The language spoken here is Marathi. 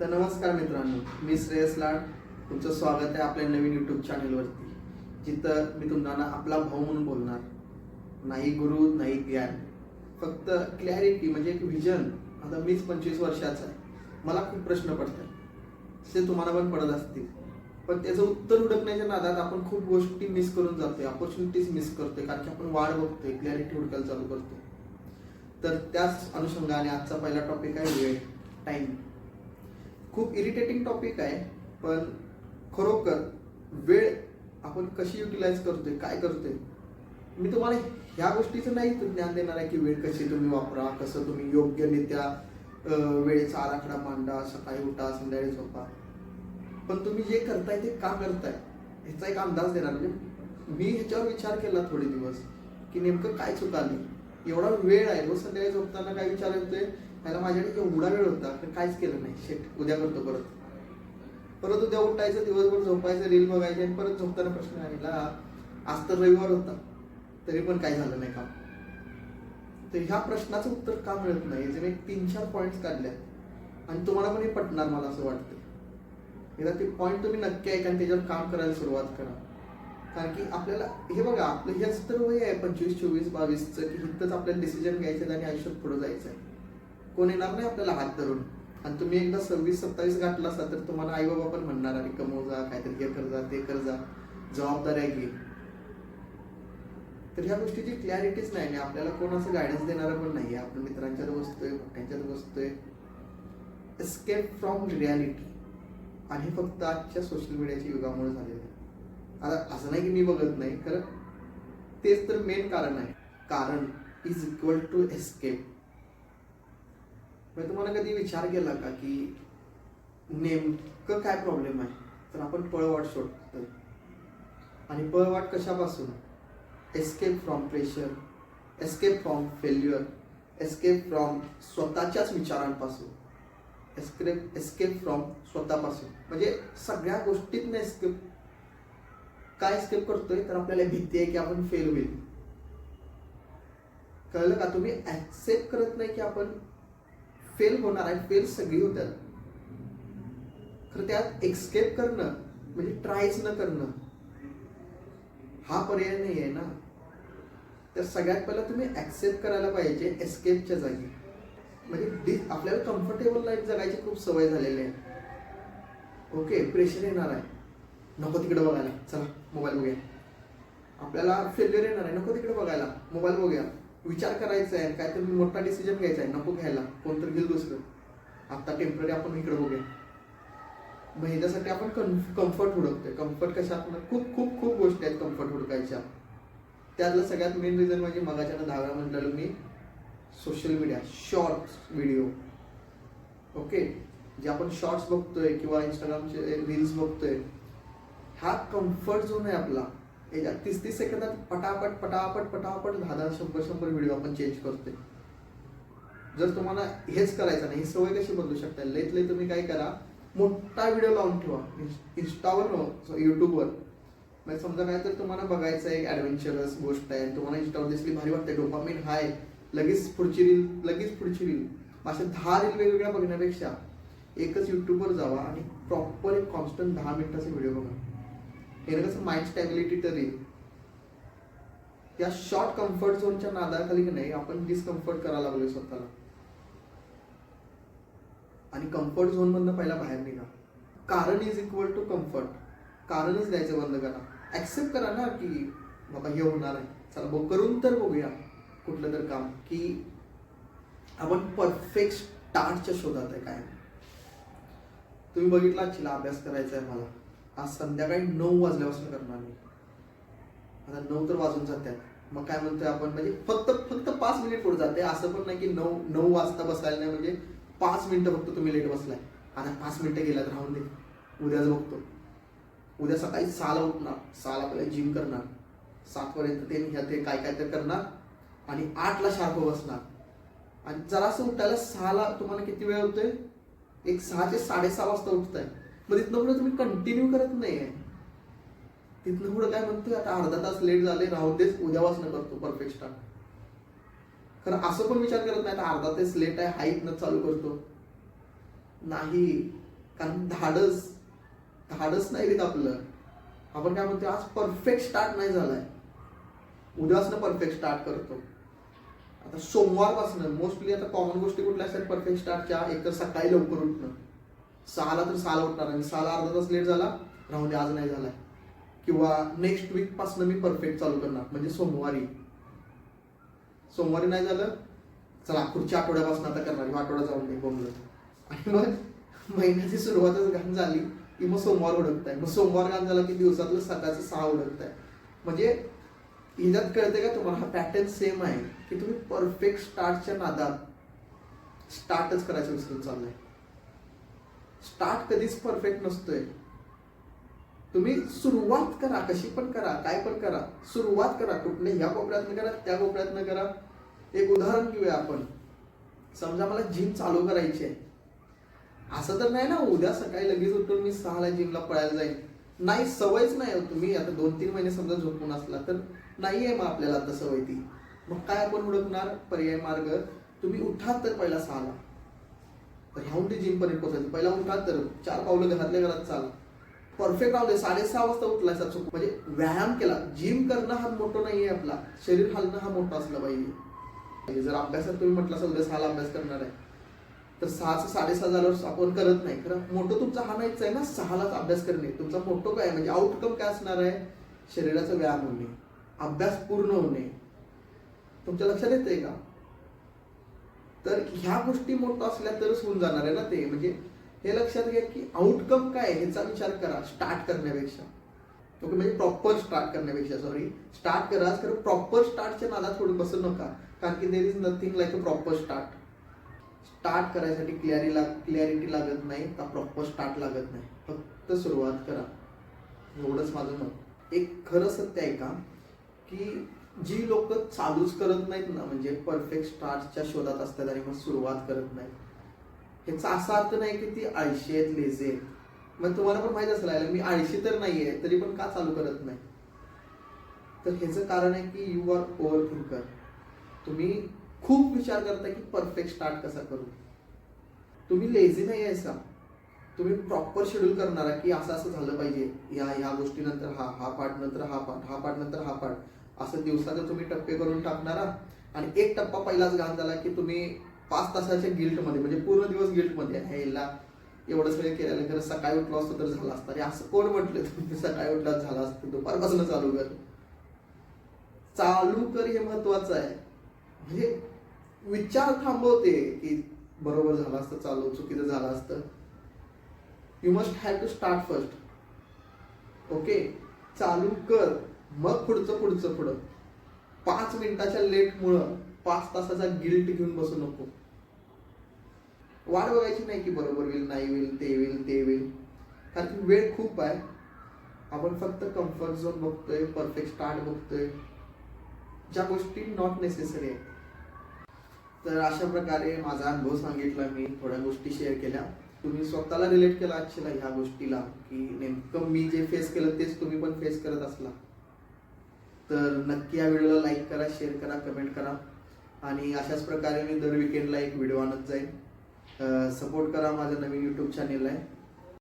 तर नमस्कार मित्रांनो, मी श्रेयस लाड. तुमचं स्वागत आहे आपल्या नवीन यूट्यूब चॅनलवरती, जिथं मी तुम्हाला आपला भाऊ म्हणून बोलणार. नाही गुरु नाही ज्ञान, फक्त क्लॅरिटी म्हणजे एक व्हिजन. आता मीच 25 वर्षाचा आहे, मला खूप प्रश्न पडतात, ते तुम्हाला पण पडत असतील. पण त्याचं उत्तर हुडकण्याच्या नादात आपण खूप गोष्टी मिस करून जातोय, ऑपॉर्च्युनिटीज मिस करतोय, कारण की आपण वाट बघतोय, क्लॅरिटी हुडकायला चालू करतोय. तर त्याच अनुषंगाने आजचा पहिला टॉपिक आहे वेळ, टाइम. खूप इरिटेटिंग टॉपिक आहे, पण खरोखर वेळ आपण कशी युटिलाइज करतोय, काय करतोय. मी तुम्हाला ह्या गोष्टीचं नाही ज्ञान देणार आहे की वेळ कशी तुम्ही वापरा, कसं तुम्ही योग्यरित्या वेळेचा आराखडा मांडा, सकाळी उठा, संध्याकाळी झोपा. पण तुम्ही जे करताय ते का करताय ह्याचा एक अंदाज देणार. म्हणजे मी ह्याच्यावर विचार केला थोडे दिवस की नेमकं काय चुकाली. एवढा वेळ आहे, रोज संध्याकाळी झोपताना काय विचार येतोय, ह्याला माझ्याकडे एवढा वेळ होता तर काहीच केलं नाही, शेट उद्या करतो, परत उद्या उठायचं, दिवसभर झोपायचं, रील बघायचे, आणि परत झोपताना प्रश्न आलेला, आज तर रविवार होता तरी पण काय झालं नाही काम. तर ह्या प्रश्नाचं उत्तर का मिळत नाही, जे मी 3-4 पॉईंट्स काढल्यात आणि तुम्हाला पण हे पटणार मला असं वाटतं. एकदा ते पॉईंट तुम्ही नक्की ऐका आणि त्याच्यावर काम करायला सुरुवात करा. कारण की आपल्याला हे बघा, आपलं हेच तर वय आहे 25, 24, 22चं, की इथंच आपल्याला डिसिजन घ्यायचं आणि आयुष्यात पुढे जायचं आहे. कोण येणार नाही आपल्याला हात धरून. आणि तुम्ही एकदा 26-27 गाठला असा तर तुम्हाला आई बाबा पण म्हणणार, आणि कमव जा, काहीतरी हे कर जा, ते कर जा, जबाबदाऱ्या घे. तर ह्या गोष्टीची क्लॅरिटीच नाही, आणि आपल्याला कोण असं गायडन्स देणारं पण नाही. आपण मित्रांच्यात बसतोय, मोठ्यांच्यात बसतोय, एस्केप फ्रॉम रियालिटी. आणि फक्त आजच्या सोशल मीडियाच्या युगामुळे झालेलं आहे. आता असं नाही की मी बघत नाही, खरं तेच तर मेन कारण आहे. कारण इज इक्वल टू एस्केप. मग तुम्हाला कधी विचार केला का की नेमकं काय प्रॉब्लेम आहे. तर आपण पळवाट शोधतो, आणि पळवाट कशापासून. Escape from pressure, escape from failure, escape from स्वतःच्याच विचारांपासून, एस्केप फ्रॉम स्वतःपासून. म्हणजे सगळ्या गोष्टीतनं एस्केप. काय एस्केप करतोय, तर आपल्याला भीती आहे की आपण फेल होईल. कळलं का. तुम्ही ऍक्सेप्ट करत नाही की आपण फेल होणार आहे. फेल सगळी होतात, खरं त्यात एस्केप करणं म्हणजे ट्रायच न करणं हा पर्याय नाही आहे ना. तर सगळ्यात पहिला तुम्ही ऍक्सेप्ट करायला पाहिजे एस्केपच्या जागी. म्हणजे आपल्याला कम्फर्टेबल लाईफ जगायची खूप सवय झालेली आहे. ओके, प्रेशर येणार आहे, नको तिकडे बघायला, चला मोबाईल बघूया. आपल्याला फेल्युअर येणार आहे, नको तिकडे बघायला, मोबाईल बघूया. विचार करायचा आहे, काहीतरी मोठा डिसिजन घ्यायचा आहे, नको घ्यायला, कोणतरी घेईल दुसरं. आता टेम्पररी आपण इकडे बघूया. मग ह्याच्यासाठी आपण कम्फर्ट हुडकतोय. कम्फर्ट कशात, खूप खूप खूप गोष्टी आहेत कम्फर्ट हुडकायच्या. त्यातलं सगळ्यात मेन रिझन म्हणजे मगाच्या 10 वेळा म्हटलेलं मी, social media, shorts video. Okay, जे आपण शॉर्ट्स बघतोय किंवा इंस्टाग्रामचे रील्स बघतोय, हा कम्फर्ट झोन आहे आपला. याच्यात 30-30 सेकंदात पटापट पटापट पटापट 10-10, 100-100 व्हिडिओ आपण चेंज करतोय. जर तुम्हाला हेच करायचं नाही, ही सवय कशी बदलू शकता. लईत लई तुम्ही काय करा, मोठा व्हिडिओ लावून ठेवा इंस्टावर, युट्यूबवर. म्हणजे समजा काय तर तुम्हाला बघायचं आहे, ॲडव्हेंचरस गोष्ट आहे, तुम्हाला इंस्टावर दिसली, भारी वाटते, डोपामिन हाय, लगेच पुढची रील. अशा 10 रील वेगवेगळ्या बघण्यापेक्षा एकच युट्यूबवर जावा आणि प्रॉपर एक कॉन्स्टंट 10 मिनिटाचा व्हिडिओ बघा. हे कसं माइंड स्टॅबिलिटी तर येईल. या शॉर्ट कम्फर्ट झोनच्या नादाखाली की नाही आपण डिस्कम्फर्ट करायला लागलोय स्वतःला. आणि कम्फर्ट झोन मधनं पहिला बाहेर निघा. कारण इज इक्वल टू कम्फर्ट. कारणच द्यायचं बंद करा. ऍक्सेप्ट करा ना की बाबा हे होणार आहे, चला बघ करून तर बघूया कुठलं तर काम, की आपण परफेक्ट स्टार्टच्या शोधात आहे. काय तुम्ही बघितला आजला अभ्यास करायचा आहे मला, आज संध्याकाळी 9 वाजल्यापासून करणार मी. आता 9 तर वाजून जातात, मग काय म्हणतोय आपण, म्हणजे फक्त 5 मिनिट पुढे जाते. असं पण नाही की 9 वाजता बसायला नाही, म्हणजे 5 मिनिटं फक्त तुम्ही लेट बसलाय. आता 5 मिनिटं गेल्यात, राहून दे, उद्याच बघतो. उद्या सकाळी 6ला उठणार, 6ला पहिला जिम करणार, 7 पर्यंत ते काय तर करणार, आणि 8ला शार्प बसणार. आणि जरासं उठायला 6ला तुम्हाला किती वेळ होतोय, एक 6 ते 6:30 वाजता उठताय. मग तिथनं पुढे तुम्ही कंटिन्यू करत नाहीये. तिथनं पुढे काय म्हणतोय, आता अर्धा तास लेट झाले, राहून देच, उद्यापासून करतो परफेक्ट स्टार्ट. खरं असं पण विचार करत नाही, आता अर्धा तास लेट आहे, हा इथनं चालू करतो. नाही, कारण धाडस नाही देत आपलं. आपण काय म्हणतो, आज परफेक्ट स्टार्ट नाही झालाय, उद्यापासून परफेक्ट स्टार्ट करतो. आता सोमवारपासून मोस्टली आता कॉमन गोष्टी कुठल्या असतात परफेक्ट स्टार्टच्या, एक तर सकाळी लवकर उठणं, 6ला तर 6ला उठणार, आणि 6ला अर्धा तास लेट झाला राहू दे आज नाही झालाय, किंवा नेक्स्ट वीक पासून मी परफेक्ट चालू करणार, म्हणजे सोमवारी नाही झालं, चला पुढच्या आठवड्यापासून आता करणार, आठवडा जाऊन नाही बोंबलं. आणि मग महिन्याची सुरुवातच घाण झाली की मग सोमवार उडकताय, मग सोमवार घाण झाला की दिवसातलं सकाळचं 6 उडकताय. म्हणजे हिच्यात कळते का तुम्हाला, हा पॅटर्न सेम आहे की तुम्ही परफेक्ट स्टार्टच्या नादात स्टार्टच करायचं विसरून चाललंय. स्टार्ट कधीच परफेक्ट नसतोय. तुम्ही सुरुवात करा, कशी पण करा, काय पण करा, सुरुवात करा, कुठल्या ह्या कोपऱ्यातनं करा, त्या कोपऱ्यातनं करा. एक उदाहरण घेऊया आपण. समजा मला जिम चालू करायची आहे, असं तर नाही ना उद्या सकाळी लगेच उठून मी 6ला जिमला पळायला जाईल, नाही, सवयच नाही. तुम्ही आता 2-3 महिने समजा झोपून असला तर नाहीये मग आपल्याला आता सवय ती, मग काय आपण हुडकणार पर्याय मार्ग. तुम्ही उठात तर पहिला 6ला, राहून ते जिम पर्यंत पोहोचायचं, पहिला उठात तर 4 पावलं घरातल्या घरात चाल, परफेक्ट राहू 6:30 वाजता उठलायचा चुक, म्हणजे व्यायाम केला. जिम करणं हा मोठं नाहीये, आपला शरीर हलणं हा मोठं असलं पाहिजे. जर अभ्यासात तुम्ही म्हटलं असेल उद्या 6ला अभ्यास करणार आहे, तर 6चं 6:30 झाल्यावर आपण करत नाही. खरं मोठं तुमचा हा नाहीच आहे ना 6लाच अभ्यास करणे. तुमचा मोठं काय म्हणजे आउटकम काय असणार आहे, शरीराचा व्यायाम होणे, अभ्यास पूर्ण होणे. तुमच्या लक्षात येतंय का? तर ह्या गोष्टी मोठ्या असल्या तरच होऊन जाणार आहे ना ते. म्हणजे हे लक्षात घ्या की आउटकम काय ह्याचा विचार करा स्टार्ट करण्यापेक्षा. ओके, म्हणजे प्रॉपर स्टार्ट करण्यापेक्षा, स्टार्ट करा, खरं प्रॉपर स्टार्टच्या नादात थोडं बसू नका. कारण की there is nothing like a proper start. Start करायसाठी क्लॅरिटी लागत नाही, तर प्रॉपर स्टार्ट लागत नाही. फक्त सुरुवात करा, एवढंच माझं मत. एक खरं सत्य आहे का की जी लोक चालूच करत नाहीत ना, म्हणजे परफेक्ट स्टार्टच्या शोधात असतात आणि मग सुरुवात करत नाहीत, ह्याचा असा अर्थ नाही की ती आळशी आहेत, लेझी आहेत. मग तुम्हाला पण माहित असेल मी आळशी तर नाहीये, तरी पण का चालू करत नाही. तर ह्याचं कारण आहे की यू आर ओव्हर थिंकर. तुम्ही खूप विचार करता की परफेक्ट स्टार्ट कसा करू. तुम्ही लेझी नाही आहे, तुम्ही प्रॉपर शेड्यूल करणार की असं असं झालं पाहिजे, ह्या गोष्टीनंतर हा पार्ट, नंतर हा पार्ट, नंतर हा पार्ट, असं दिवसाचं तुम्ही टप्पे करून टाकणारा. आणि एक टप्पा पहिलाच घाण झाला की तुम्ही 5 तासाच्या गिल्टमध्ये, म्हणजे पूर्ण दिवस गिल्टमध्ये ह्याला एवढंच वेळ केलेलं, खरं सकाळी उठलो असतं तर झालं असतं. आणि असं कोण म्हटलं तुम्ही सकाळी उठलाच झालं असतं, दुपारपासून चालू कर हे महत्वाचं आहे. म्हणजे विचार थांबवते की बरोबर झालं असतं चालू, चुकीचं झालं असतं. You must have to start first. Okay, चालू कर, मग पुढं. 5 मिनिटाच्या लेटमुळं 5 तासाचा गिल्ट घेऊन बसू नको. वाट बघायची नाही की बरोबर होईल, नाही होईल, ते होईल. कारण की वेळ खूप आहे. आपण फक्त कम्फर्ट झोन बघतोय, परफेक्ट स्टार्ट बघतोय, ज्या गोष्टी नॉट नेसेसरी आहेत. तर अशा प्रकारे माझा अनुभव सांगितला, मी थोड्या गोष्टी शेअर केल्या. तुम्ही स्वतःला रिलेट केला आजच्या ह्या गोष्टीला की नेमकं मी जे फेस केलं तेच तुम्ही पण फेस करत असला तर नक्की या व्हिडिओला लाईक करा, शेअर करा, कमेंट करा. आणि अशाच प्रकारे मी दर विकेंडला एक व्हिडिओ आणत जाईन. सपोर्ट करा, माझं नवीन यूट्यूब चॅनेल आहे.